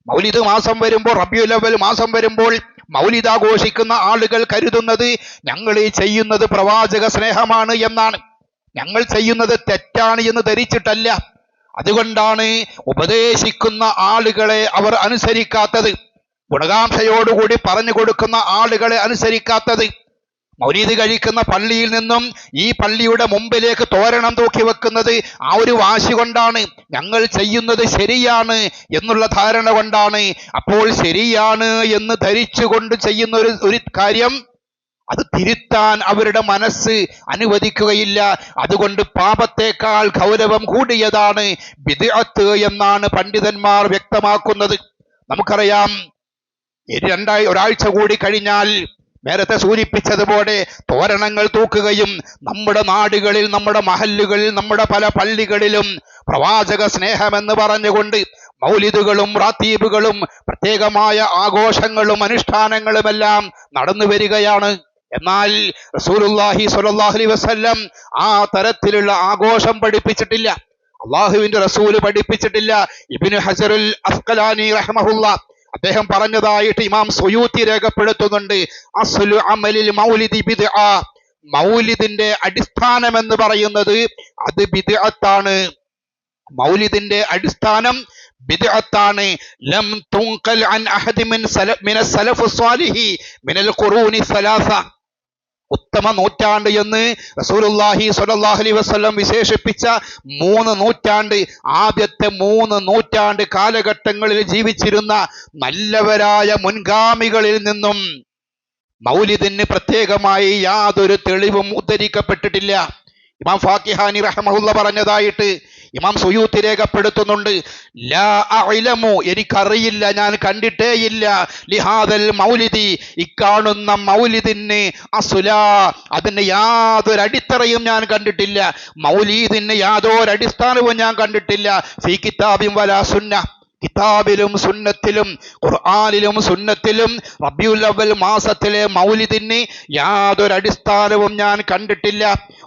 മൗലിദ് മാസം വരുമ്പോൾ, റബീഉൽ അവ്വൽ മാസം വരുമ്പോൾ മൗലിദ് ആഘോഷിക്കുന്ന ആളുകൾ കരുതുന്നത് ഞങ്ങൾ ഈ ചെയ്യുന്നത് പ്രവാചക സ്നേഹമാണ് എന്നാണ്. ഞങ്ങൾ ചെയ്യുന്നത് തെറ്റാണ് എന്ന് ധരിച്ചിട്ടല്ല. അതുകൊണ്ടാണ് ഉപദേശിക്കുന്ന ആളുകളെ അവർ അനുസരിക്കാത്തത്, ഗുണകാംക്ഷയോടുകൂടി പറഞ്ഞു കൊടുക്കുന്ന ആളുകളെ അനുസരിക്കാത്തത്. മൗലീദ് കഴിക്കുന്ന പള്ളിയിൽ നിന്നും ഈ പള്ളിയുടെ മുമ്പിലേക്ക് തോരണം തൂക്കി വെക്കുന്നത് ആ ഒരു വാശി കൊണ്ടാണ്, ഞങ്ങൾ ചെയ്യുന്നത് ശരിയാണ് എന്നുള്ള ധാരണ കൊണ്ടാണ്. അപ്പോൾ ശരിയാണ് എന്ന് ധരിച്ചുകൊണ്ട് ചെയ്യുന്ന ഒരു കാര്യം അത് തിരുത്താൻ അവരുടെ മനസ്സ് അനുവദിക്കുകയില്ല. അതുകൊണ്ട് പാപത്തേക്കാൾ ഗൗരവം കൂടിയതാണ് ബിദ്അത്ത് എന്നാണ് പണ്ഡിതന്മാർ വ്യക്തമാക്കുന്നത്. നമുക്കറിയാം, ഒരാഴ്ച കൂടി കഴിഞ്ഞാൽ നേരത്തെ സൂചിപ്പിച്ചതുപോലെ തോരണങ്ങൾ തൂക്കുകയും നമ്മുടെ നാടുകളിൽ, നമ്മുടെ മഹല്ലുകളിൽ, നമ്മുടെ പല പള്ളികളിലും പ്രവാചക സ്നേഹമെന്ന് പറഞ്ഞുകൊണ്ട് മൗലിദുകളും റാത്തീബുകളും പ്രത്യേകമായ ആഘോഷങ്ങളും അനുഷ്ഠാനങ്ങളുമെല്ലാം നടന്നു വരികയാണ്. എന്നാൽ റസൂലുള്ളാഹി സ്വല്ലല്ലാഹു അലൈഹി വസല്ലം ആ തരത്തിലുള്ള ആഘോഷം പഠിപ്പിച്ചിട്ടില്ല. അള്ളാഹുവിന്റെ റസൂല് പഠിപ്പിച്ചിട്ടില്ല. ഇബ്നു ഹജറുൽ അസ്ഖലാനി റഹ്മഹുല്ലാ അദ്ദേഹം പറഞ്ഞതായിട്ട് ഇമാം സുയൂത്തി രേഖപ്പെടുത്തുന്നുണ്ട്. അസ്ലു അമലിൽ മൗലിദി ബിദ്അ, മൗലിദിന്റെ അടിസ്ഥാനം എന്ന് പറയുന്നത് അത് ബിദ്അത്താണ്. മൗലിദിന്റെ അടിസ്ഥാനം ബിദ്അത്താണ്. ലം തുൻഖൽ അൻ അഹദി മിന സലഫ് സ്വാലിഹി മിനൽ ഖുറൂനി സലാസ, ഉത്തമ നൂറ്റാണ്ട് എന്ന് റസൂലുള്ളാഹി സ്വല്ലല്ലാഹു അലൈഹി വസല്ലം വിശേഷിപ്പിച്ച 3 നൂറ്റാണ്ട്, ആദ്യത്തെ 3 നൂറ്റാണ്ട് കാലഘട്ടങ്ങളിൽ ജീവിച്ചിരുന്ന നല്ലവരായ മുൻഗാമികളിൽ നിന്നും മൗലിദിന് പ്രത്യേകമായി യാതൊരു തെളിവും ഉദ്ധരിക്കപ്പെട്ടിട്ടില്ല. ഇമാം ഫാക്കിഹാനി റഹ്മഹുല്ല പറഞ്ഞതായിട്ട് ഇമാം സുയൂത്തി രേഖപ്പെടുത്തുന്നുണ്ട്. ലാ അഅലമു, എനിക്കറിയില്ല, ഞാൻ കണ്ടിട്ടേയില്ല, ലിഹാദൽ മൗലിദി, ഇക്കാണുന്ന മൗലിദിന് അസുലാ, അതിന് യാതൊരു അടിത്തറയും ഞാൻ കണ്ടിട്ടില്ല, മൗലീദിന് യാതൊരു അടിസ്ഥാനവും ഞാൻ കണ്ടിട്ടില്ല. ഫീ കിതാബിൻ വലാ സുന്ന, കിതാബിലും സുന്നത്തിലും ഖുർആനിലും സുന്നത്തിലും റബീഉൽ അവ്വൽ മാസത്തിലെ മൗലിദിന് യാതൊരു അടിസ്ഥാനവും ഞാൻ കണ്ടിട്ടില്ല.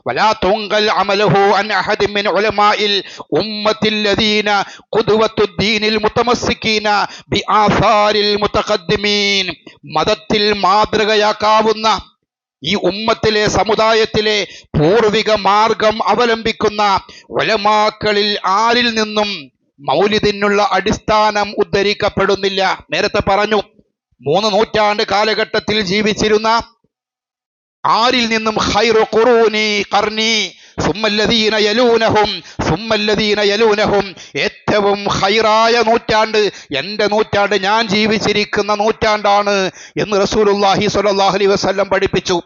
വലാ തുങ്കൽ അമലഹു അൻ അഹദി മിൻ ഉലമാഇൽ ഉമ്മത്തിൽ ലദീന ഖുദ്വത്തുദ്ദീനിൽ മുതമസ്സികീന ബിആസാരിൽ മുതഖദ്ദിമീൻ, മതത്തിൽ മാതൃകയാക്കാവുന്ന ഈ ഉമ്മത്തിലെ സമുദായത്തിലെ പൂർവിക മാർഗം അവലംബിക്കുന്ന ഉലമാക്കളിൽ ആരിൽ നിന്നും മൗലിദിനുള്ള അടിസ്ഥാനം ഉദ്ധരിക്കപ്പെടുന്നില്ല. നേരത്തെ പറഞ്ഞു, 3 നൂറ്റാണ്ട് കാലഘട്ടത്തിൽ ജീവിച്ചിരുന്ന ആരിൽ നിന്നും ഖൈറു ഖുറൂനി ഖർനി സുമ്മല്ലദീന യലൂനഹും സുമ്മല്ലദീന യലൂനഹും, ഏറ്റവും ഖൈറായ നൂറ്റാണ്ട് എൻ്റെ നൂറ്റാണ്ട്, ഞാൻ ജീവിച്ചിരിക്കുന്ന നൂറ്റാണ്ടാണ് എന്ന് റസൂലുള്ളാഹി സ്വല്ലല്ലാഹു അലൈഹി വസല്ലം പഠിപ്പിച്ചു.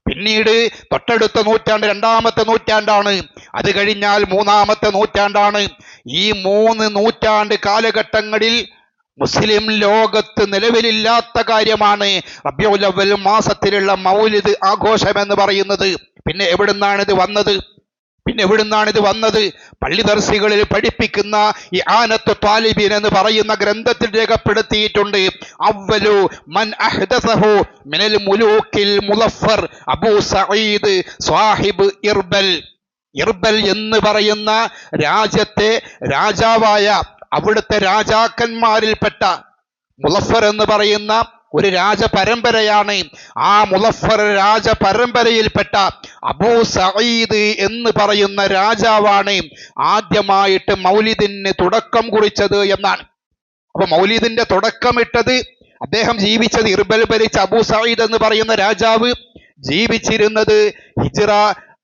പിന്നീട് തൊട്ടടുത്ത നൂറ്റാണ്ട് 2-ാമത്തെ നൂറ്റാണ്ടാണ്, അത് കഴിഞ്ഞാൽ 3-ാമത്തെ നൂറ്റാണ്ടാണ്. ഈ 3 നൂറ്റാണ്ട് കാലഘട്ടങ്ങളിൽ മുസ്ലിം ലോകത്ത് നിലവിലില്ലാത്ത കാര്യമാണ് റബീഉൽ അവ്വൽ മാസത്തിലുള്ള മൗലിദ് ആഘോഷം എന്ന് പറയുന്നത്. പിന്നെ എവിടുന്നാണിത് വന്നത്? പള്ളി ദർസികളിൽ പഠിപ്പിക്കുന്ന ഈ ആനത്ത് ത്വാലിബീൻ എന്ന് പറയുന്ന ഗ്രന്ഥത്തിൽ രേഖപ്പെടുത്തിയിട്ടുണ്ട്. അവ്വലു മൻ അഹ്ദസഹു മിനൽ മുലൂക്കിൽ മുളഫർ അബൂ സഈദ് സ്വാഹിബ് ഇർബൽ എന്ന് പറയുന്ന രാജ്യത്തെ രാജാവായ, അവിടുത്തെ രാജാക്കന്മാരിൽപ്പെട്ട മുളഫർ എന്ന് പറയുന്ന ഒരു രാജപരമ്പരയാണ്. ആ മുളഫർ രാജപരമ്പരയിൽപ്പെട്ട അബൂ സഈദ് എന്ന് പറയുന്ന രാജാവാണ് ആദ്യമായിട്ട് മൗലിദിന് തുടക്കം കുറിച്ചത് എന്നാണ്. അപ്പൊ മൗലിദിന്റെ തുടക്കമിട്ടത് അദ്ദേഹം ജീവിച്ചത്, ഇർബൽ ഭരിച്ച അബൂ സഈദ് എന്ന് പറയുന്ന രാജാവ് ജീവിച്ചിരുന്നത് ഹിജ്റ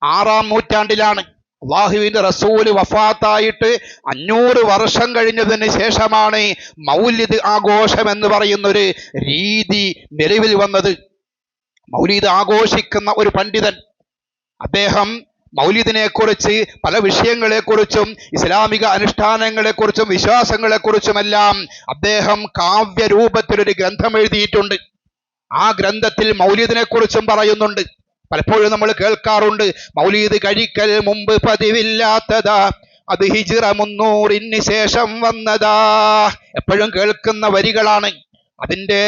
6-ാം നൂറ്റാണ്ടിലാണ്. അള്ളാഹുവിന്റെ റസൂല് വഫാത്തായിട്ട് 500 വർഷം കഴിഞ്ഞതിന് ശേഷമാണ് മൗലിദ് ആഘോഷം എന്ന് പറയുന്നൊരു രീതി നിലവിൽ വന്നത്. മൗലിദ് ആഘോഷിക്കുന്ന ഒരു പണ്ഡിതൻ, അദ്ദേഹം മൗലിദിനെ കുറിച്ച് പല വിഷയങ്ങളെക്കുറിച്ചും ഇസ്ലാമിക അനുഷ്ഠാനങ്ങളെക്കുറിച്ചും വിശ്വാസങ്ങളെക്കുറിച്ചുമെല്ലാം അദ്ദേഹം കാവ്യരൂപത്തിലൊരു ഗ്രന്ഥം എഴുതിയിട്ടുണ്ട്. ആ ഗ്രന്ഥത്തിൽ മൗലിദിനെ കുറിച്ചും പറയുന്നുണ്ട്. പലപ്പോഴും നമ്മൾ കേൾക്കാറുണ്ട്, മൗലീദ് കഴിക്കൽ മുമ്പ് പതിവില്ലാത്തതാ, അത് ഹിജ്റ 300-ന് ശേഷം വന്നതാ. എപ്പോഴും കേൾക്കുന്ന വരികളാണ്. അതിൻ്റെ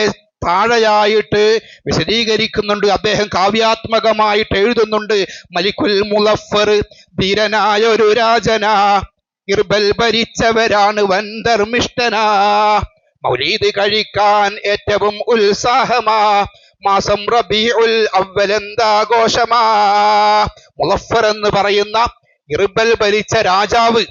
താഴെയായിട്ട് വിശദീകരിക്കുന്നുണ്ട്, അദ്ദേഹം കാവ്യാത്മകമായിട്ട് എഴുതുന്നുണ്ട്. മലിക്കുൽ മുളഫർ ധീരനായ ഒരു രാജനാ, ഇർബൽ ഭരിച്ചവരാണ് വൻധർമ്മിഷ്ഠനാ, മൗലീദ് കഴിക്കാൻ ഏറ്റവും ഉത്സാഹമാ, മാസം റബീഉൽ അവ്വൽ എന്താഘോഷമാ. മുളഫർ എന്ന് പറയുന്ന ഇർബൽ ഭരിച്ച രാജാവ്,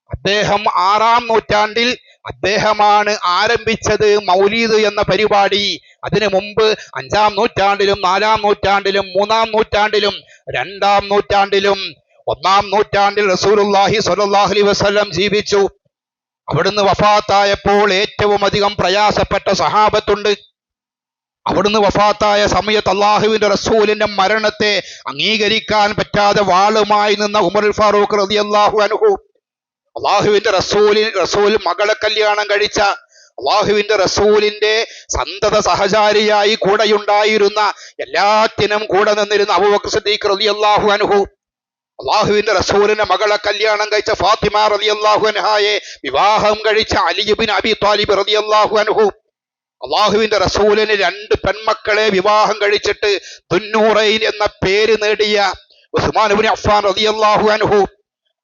അദ്ദേഹം 6-ാം നൂറ്റാണ്ടിൽ അദ്ദേഹമാണ് ആരംഭിച്ചത് മൗലീദ് എന്ന പരിപാടി. അതിനു മുമ്പ് 5-ാം നൂറ്റാണ്ടിലും 4-ാം നൂറ്റാണ്ടിലും 3-ാം നൂറ്റാണ്ടിലും 2-ാം നൂറ്റാണ്ടിലും 1-ാം നൂറ്റാണ്ടിൽ റസൂലുള്ളാഹി സ്വല്ലല്ലാഹു അലൈഹി വസല്ലം ജീവിച്ചു. അവിടുന്ന് വഫാത്തായപ്പോൾ ഏറ്റവും അധികം പ്രയാസപ്പെട്ട സഹാബത്തുണ്ട്. അവിടുന്ന് വഫാത്തായ സമയത്ത് അള്ളാഹുവിന്റെ റസൂലിന്റെ മരണത്തെ അംഗീകരിക്കാൻ പറ്റാതെ വാളുമായി നിന്ന ഉമറുൽ ഫാറൂഖ് റളിയല്ലാഹു അൻഹു, അള്ളാഹുവിന്റെ റസൂൽ മകളെ കല്യാണം കഴിച്ച അള്ളാഹുവിന്റെ റസൂലിന്റെ സന്തത സഹചാരിയായി കൂടെയുണ്ടായിരുന്ന, എല്ലാത്തിനും കൂടെ നിന്നിരുന്ന അബൂബക്കർ സിദ്ദീഖ് റളിയല്ലാഹു അൻഹു, അള്ളാഹുവിന്റെ റസൂലിന്റെ മകളെ കല്യാണം കഴിച്ച ഫാത്തിമ റളിയല്ലാഹു അൻഹായെ വിവാഹം കഴിച്ച അലി ഇബ്നു അബി ത്വാലിബ് റളിയല്ലാഹു അൻഹു, അള്ളാഹുവിന്റെ റസൂലിന് 2 പെൺമക്കളെ വിവാഹം കഴിച്ചിട്ട് ദുന്നൂറൈൻ എന്ന പേര് നേടിയ ഉസ്മാൻ ഇബ്നു അഫ്ഫാൻ റളിയല്ലാഹു അൻഹു,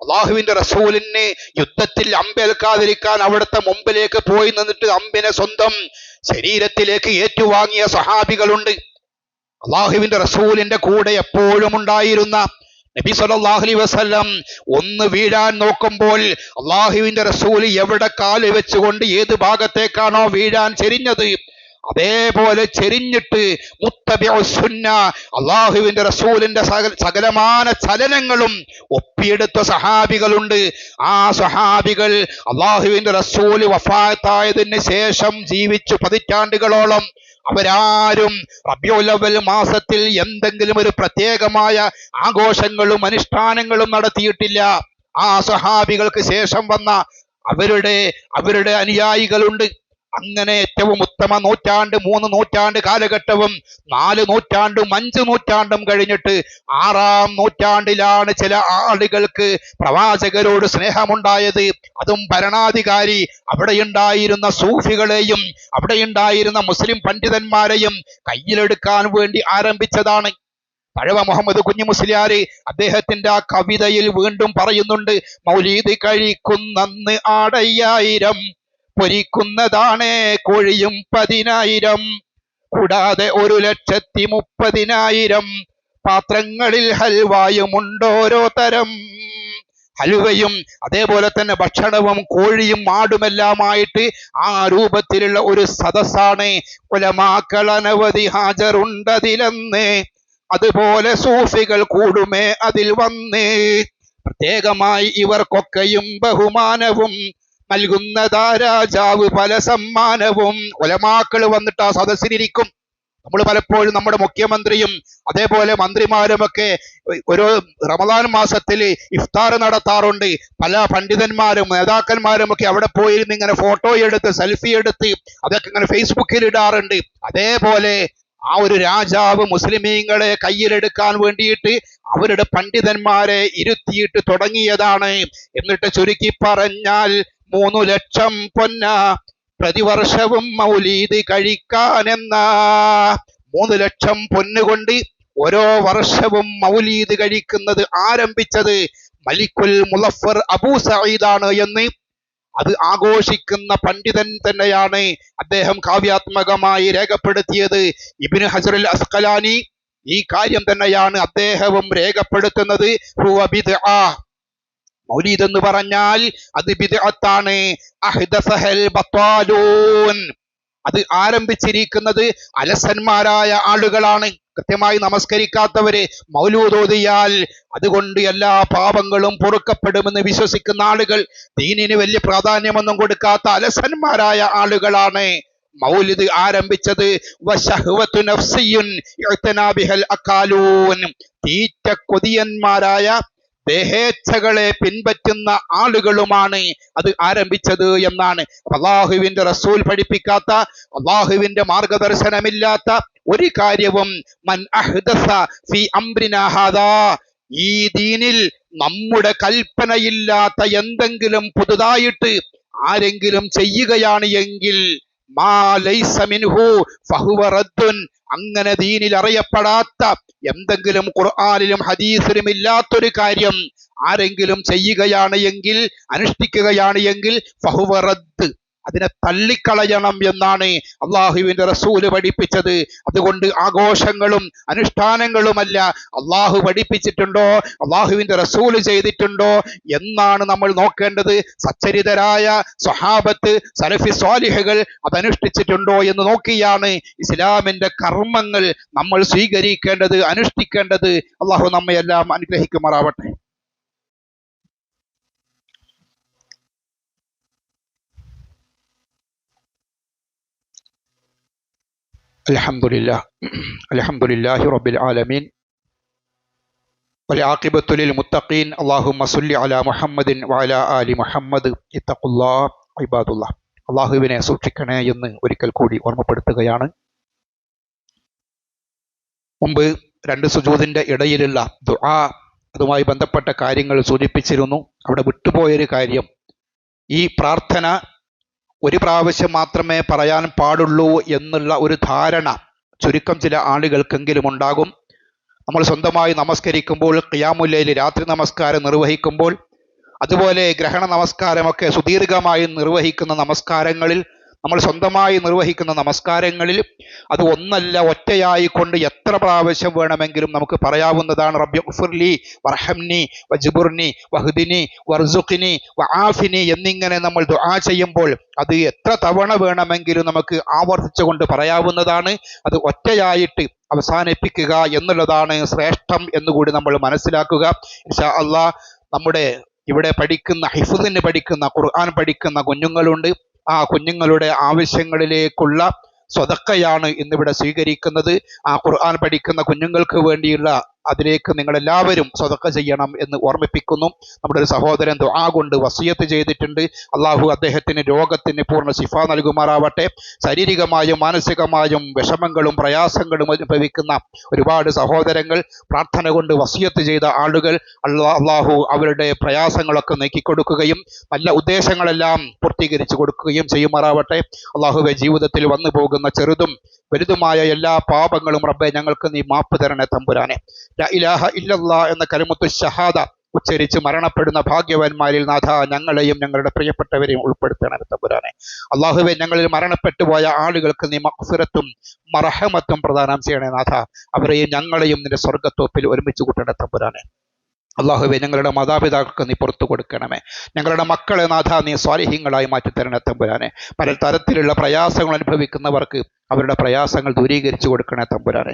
അള്ളാഹുവിന്റെ റസൂലിന് യുദ്ധത്തിൽ അമ്പേൽക്കാതിരിക്കാൻ അവിടുത്തെ മുമ്പിലേക്ക് പോയി നിന്നിട്ട് അമ്പിനെ സ്വന്തം ശരീരത്തിലേക്ക് ഏറ്റുവാങ്ങിയ സഹാബികളുണ്ട്. അള്ളാഹുവിന്റെ റസൂലിന്റെ കൂടെ എപ്പോഴും ഉണ്ടായിരുന്ന നബി സല്ലല്ലാഹു അലൈഹി വസല്ലം ഒന്ന് വീഴാൻ നോക്കുമ്പോൾ അള്ളാഹുവിന്റെ റസൂൽ എവിടെ കാല് വെച്ചുകൊണ്ട് ഏത് ഭാഗത്തേക്കാണോ വീഴാൻ ചെരിഞ്ഞത് അതേപോലെ ചെരിഞ്ഞിട്ട് മുത്തബിഉസ്സുന്ന, അള്ളാഹുവിന്റെ റസൂലിന്റെ സകലമാന ചലനങ്ങളും ഒപ്പിയെടുത്ത സഹാബികളുണ്ട്. ആ സഹാബികൾ അള്ളാഹുവിന്റെ റസൂൽ വഫാത്തായതിന് ശേഷം ജീവിച്ചു പതിറ്റാണ്ടുകളോളം. അവരാരും റബീഉൽ അവ്വൽ മാസത്തിൽ എന്തെങ്കിലും ഒരു പ്രത്യേകമായ ആഘോഷങ്ങളും അനുഷ്ഠാനങ്ങളും നടത്തിയിട്ടില്ല. ആ സഹാബികൾക്ക് ശേഷം വന്ന അവരുടെ അനുയായികളുണ്ട്. അങ്ങനെ ഏറ്റവും ഉത്തമ നൂറ്റാണ്ട് 3 നൂറ്റാണ്ട് കാലഘട്ടവും 4 നൂറ്റാണ്ടും 5 നൂറ്റാണ്ടും കഴിഞ്ഞിട്ട് 6-ാം നൂറ്റാണ്ടിലാണ് ചില ആളുകൾക്ക് പ്രവാചകരോട് സ്നേഹമുണ്ടായത്. അതും ഭരണാധികാരി അവിടെയുണ്ടായിരുന്ന സൂഫികളെയും അവിടെയുണ്ടായിരുന്ന മുസ്ലിം പണ്ഡിതന്മാരെയും കയ്യിലെടുക്കാൻ വേണ്ടി ആരംഭിച്ചതാണ്. തഴവ മുഹമ്മദ് കുഞ്ഞു മുസ്ലിയാർ അദ്ദേഹത്തിന്റെ ആ കവിതയിൽ വീണ്ടും പറയുന്നുണ്ട്, മൗലീദ് കഴിക്കുന്നന്ന് ആടയ്യായിരം, പൊരിക്കുന്നതാണേ കോഴിയും 10,000, കൂടാതെ 1,30,000 പാത്രങ്ങളിൽ ഹൽവായുമുണ്ടോരോ തരം. ഹലുവയും അതേപോലെ തന്നെ ഭക്ഷണവും കോഴിയും ആടുമെല്ലാമായിട്ട് ആ രൂപത്തിലുള്ള ഒരു സദസ്സാണ്. ഉലമാക്കൾ അനവധി ഹാജറുണ്ടതിലെന്ന്, അതുപോലെ സൂഫികൾ കൂടുമേ അതിൽ വന്ന്. പ്രത്യേകമായി ഇവർക്കൊക്കെയും ബഹുമാനവും നൽകുന്നതാ രാജാവ് പല സമ്മാനവും. ഉലമാക്കൾ വന്നിട്ട് ആ സദസ്സിലിരിക്കും. നമ്മൾ പലപ്പോഴും നമ്മുടെ മുഖ്യമന്ത്രിയും അതേപോലെ മന്ത്രിമാരുമൊക്കെ ഒരു റമദാൻ മാസത്തിൽ ഇഫ്താർ നടത്താറുണ്ട്. പല പണ്ഡിതന്മാരും നേതാക്കന്മാരും ഒക്കെ അവിടെ പോയിരുന്ന് ഇങ്ങനെ ഫോട്ടോ എടുത്ത് സെൽഫി എടുത്ത് അതൊക്കെ ഇങ്ങനെ ഫേസ്ബുക്കിൽ ഇടാറുണ്ട്. അതേപോലെ ആ ഒരു രാജാവ് മുസ്ലിമീങ്ങളെ കയ്യിലെടുക്കാൻ വേണ്ടിയിട്ട് അവരുടെ പണ്ഡിതന്മാരെ ഇരുത്തിയിട്ട് തുടങ്ങിയതാണ്. എന്നിട്ട് ചുരുക്കി പറഞ്ഞാൽ 3 ലക്ഷം പൊന്ന പ്രതിവർഷവും മൗലീദ് കഴിക്കാനെന്ന. 3 ലക്ഷം പൊന്നുകൊണ്ട് ഓരോ വർഷവും മൗലീദ് കഴിക്കുന്നത് ആരംഭിച്ചത് മലിക്കുൽ മുളഫർ അബൂ സഈദാണ് എന്ന് അത് ആഘോഷിക്കുന്ന പണ്ഡിതൻ തന്നെയാണ്. അദ്ദേഹം കാവ്യാത്മകമായി രേഖപ്പെടുത്തിയത്. ഇബ്നു ഹജറുൽ അസ്ഖലാനി ഈ കാര്യം തന്നെയാണ് അദ്ദേഹവും രേഖപ്പെടുത്തുന്നത്. ഹുവ ബിദ്അ, മൗലീദ് എന്ന് പറഞ്ഞാൽ അത് ബിദ്അത്താണ്. അഹ്ദസഹൽ ബത്വാലൂൻ, അത് ആരംഭിച്ചിരിക്കുന്നത് അലസന്മാരായ ആളുകളാണ്. കൃത്യമായി നമസ്കരിക്കാത്തവര് മൗലൂദ് ഓതിയാൽ അതുകൊണ്ട് എല്ലാ പാപങ്ങളും പൊറുക്കപ്പെടുമെന്ന് വിശ്വസിക്കുന്ന ആളുകൾ, ദീനിന് വലിയ പ്രാധാന്യമൊന്നും കൊടുക്കാത്ത അലസന്മാരായ ആളുകളാണ് മൗലിദ് ആരംഭിച്ചത്. വശഹ്വത്തു നഫ്സിയുൻ ഇഅ്തനാ ബിഹൽ അഖാലൂൻ, തീറ്റ കൊതിയന്മാരായ ദേഹേച്ഛകളെ പിൻപറ്റുന്ന ആളുകളുമാണ് അത് ആരംഭിച്ചത് എന്നാണ്. അള്ളാഹുവിന്റെ റസൂൽ പഠിപ്പിക്കാത്ത, അള്ളാഹുവിന്റെ മാർഗദർശനമില്ലാത്ത ഒരു കാര്യവും മൻ അഹ്ദസ ഫീ അംരിനാ ഹാദാ, ഈ ദീനിൽ നമ്മുടെ കൽപ്പനയില്ലാത്ത എന്തെങ്കിലും പുതുതായിട്ട് ആരെങ്കിലും ചെയ്യുകയാണ് എങ്കിൽ മാ ലൈസ മിൻഹു ഫഹുവ റദ്ദുൻ, അങ്ങനെ ദീനിൽ അറിയപ്പെടാത്ത എന്തെങ്കിലും ഖുർആനിലും ഹദീസിലും ഇല്ലാത്തൊരു കാര്യം ആരെങ്കിലും ചെയ്യുകയാണ് എങ്കിൽ അനുഷ്ഠിക്കുകയാണ് എങ്കിൽ ഫഹുവ റദ്ദ്, അതിനെ തള്ളിക്കളയണം എന്നാണ് അള്ളാഹുവിന്റെ റസൂല് പഠിപ്പിച്ചത്. അതുകൊണ്ട് ആഘോഷങ്ങളും അനുഷ്ഠാനങ്ങളുമല്ല, അള്ളാഹു പഠിപ്പിച്ചിട്ടുണ്ടോ, അള്ളാഹുവിന്റെ റസൂല് ചെയ്തിട്ടുണ്ടോ എന്നാണ് നമ്മൾ നോക്കേണ്ടത്. സച്ചരിതരായ സ്വഹാബത്ത്, സലഫി സ്വാലിഹുകൾ അതനുഷ്ഠിച്ചിട്ടുണ്ടോ എന്ന് നോക്കിയാണ് ഇസ്ലാമിന്റെ കർമ്മങ്ങൾ നമ്മൾ സ്വീകരിക്കേണ്ടത്, അനുഷ്ഠിക്കേണ്ടത്. അള്ളാഹു നമ്മയെല്ലാം അനുഗ്രഹിക്കുമാറാവട്ടെ. അൽഹംദുലില്ലാഹി റബ്ബിൽ ആലമീൻ വൽആഖിബത്തു ലിൽ മുത്തഖീൻ. അല്ലാഹുമ്മ സ്വല്ലി അലാ മുഹമ്മദിൻ വഅലാ ആലി മുഹമ്മദ്. ഇത്തഖുല്ലാഹ് ഇബാദുല്ലാഹ്. അള്ളാഹുവിനെ സൂക്ഷിക്കണേ എന്ന് ഒരിക്കൽ കൂടി ഓർമ്മപ്പെടുത്തുകയാണ്. മുമ്പ് രണ്ട് സുജൂദിന്റെ ഇടയിലുള്ള ദുആ, അതുമായി ബന്ധപ്പെട്ട കാര്യങ്ങൾ സൂചിപ്പിച്ചിരുന്നു. അവിടെ വിട്ടുപോയൊരു കാര്യം, ഈ പ്രാർത്ഥന ഒരു പ്രാവശ്യം മാത്രമേ പറയാൻ പാടുള്ളൂ എന്നുള്ള ഒരു ധാരണ ചുരുക്കം ചില ആളുകൾക്കെങ്കിലും ഉണ്ടാകും. നമ്മൾ സ്വന്തമായി നമസ്കരിക്കുമ്പോൾ, ഖിയാമുൽ ലൈൽ രാത്രി നമസ്കാരം നിർവഹിക്കുമ്പോൾ, അതുപോലെ ഗ്രഹണ നമസ്കാരമൊക്കെ സുദീർഘമായി നിർവഹിക്കുന്ന നമസ്കാരങ്ങളിൽ, നമ്മൾ സ്വന്തമായി നിർവഹിക്കുന്ന നമസ്കാരങ്ങളിൽ അത് ഒന്നല്ല, ഒറ്റയായി കൊണ്ട് എത്ര പ്രാവശ്യം വേണമെങ്കിലും നമുക്ക് പറയാവുന്നതാണ്. റബ്ബി ഗ്ഫിർലി വർഹംനി വജ്ബുർനി വഹ്ദിനി വർസുഖ്നി വആഫിനി എന്നിങ്ങനെ നമ്മൾ ദുആ ചെയ്യുമ്പോൾ അത് എത്ര തവണ വേണമെങ്കിലും നമുക്ക് ആവർത്തിച്ചുകൊണ്ട് പറയാവുന്നതാണ്. അത് ഒറ്റയായിട്ട് അവസാനിപ്പിക്കുക എന്നുള്ളതാണ് ശ്രേഷ്ഠം എന്നുകൂടി നമ്മൾ മനസ്സിലാക്കുക. ഇൻഷാ അല്ലാഹ് നമ്മുടെ ഇവിടെ പഠിക്കുന്ന, ഹിഫ്ദിന് പഠിക്കുന്ന, ഖുർആൻ പഠിക്കുന്ന കുഞ്ഞുങ്ങളുണ്ട്. ആ കുഞ്ഞുങ്ങളുടെ ആവശ്യങ്ങളിലേക്കുള്ള സ്വതക്കയാണ് ഇന്നിവിടെ സ്വീകരിക്കുന്നത്. ആ ഖുർആൻ പഠിക്കുന്ന കുഞ്ഞുങ്ങൾക്ക് വേണ്ടിയുള്ള അതിലേക്ക് നിങ്ങളെല്ലാവരും സ്വതക്ക ചെയ്യണം എന്ന് ഓർമ്മിപ്പിക്കുന്നു. നമ്മുടെ ഒരു സഹോദരൻ ദുആ കൊണ്ട് വസിയത്ത് ചെയ്തിട്ടുണ്ട്. അള്ളാഹു അദ്ദേഹത്തിന് രോഗത്തിന് പൂർണ്ണ ശിഫ നൽകുമാറാവട്ടെ. ശാരീരികമായും മാനസികമായും വിഷമങ്ങളും പ്രയാസങ്ങളും അനുഭവിക്കുന്ന ഒരുപാട് സഹോദരങ്ങൾ, പ്രാർത്ഥന കൊണ്ട് വസിയത്ത് ചെയ്ത ആളുകൾ, അള്ളാഹു അവരുടെ പ്രയാസങ്ങളൊക്കെ നീക്കിക്കൊടുക്കുകയും നല്ല ഉദ്ദേശങ്ങളെല്ലാം പൂർത്തീകരിച്ചു കൊടുക്കുകയും ചെയ്യുമാറാവട്ടെ. അള്ളാഹുവെ, ജീവിതത്തിൽ വന്നു പോകുന്ന ചെറുതും വലുതുമായ എല്ലാ പാപങ്ങളും റബ്ബെ ഞങ്ങൾക്ക് നീ മാപ്പ് തരണേ തമ്പുരാനെ. ലാ ഇലാഹ ഇല്ലല്ലാഹ് എന്ന കലിമത്തു ഷഹാദ ഉച്ചരിച്ച് മരണപ്പെടുന്ന ഭാഗ്യവാന്മാരിൽ നാഥ ഞങ്ങളെയും ഞങ്ങളുടെ പ്രിയപ്പെട്ടവരെയും ഉൾപ്പെടുത്തണേ തമ്പുരാനെ. അള്ളാഹുവെ, ഞങ്ങളിൽ മരണപ്പെട്ടു പോയ ആളുകൾക്ക് നീ മഗ്ഫിറത്തും മർഹമത്തും പ്രദാനം ചെയ്യണേ നാഥ. അവരെയും ഞങ്ങളെയും നിന്റെ സ്വർഗ്ഗത്തോപ്പിൽ ഒരുമിച്ച് കൂട്ടണേ തമ്പുരാനെ. അള്ളാഹുവെ, ഞങ്ങളുടെ മാതാപിതാക്കൾക്ക് നീ പുറത്തു കൊടുക്കണമേ. ഞങ്ങളുടെ മക്കളെ നാഥ നീ സ്വാലിഹീങ്ങളായി മാറ്റിത്തരണേ തമ്പുരാനെ. പല തരത്തിലുള്ള പ്രയാസങ്ങൾ അനുഭവിക്കുന്നവർക്ക് അവരുടെ പ്രയാസങ്ങൾ ദൂരീകരിച്ചു കൊടുക്കണേ തമ്പുരാനെ.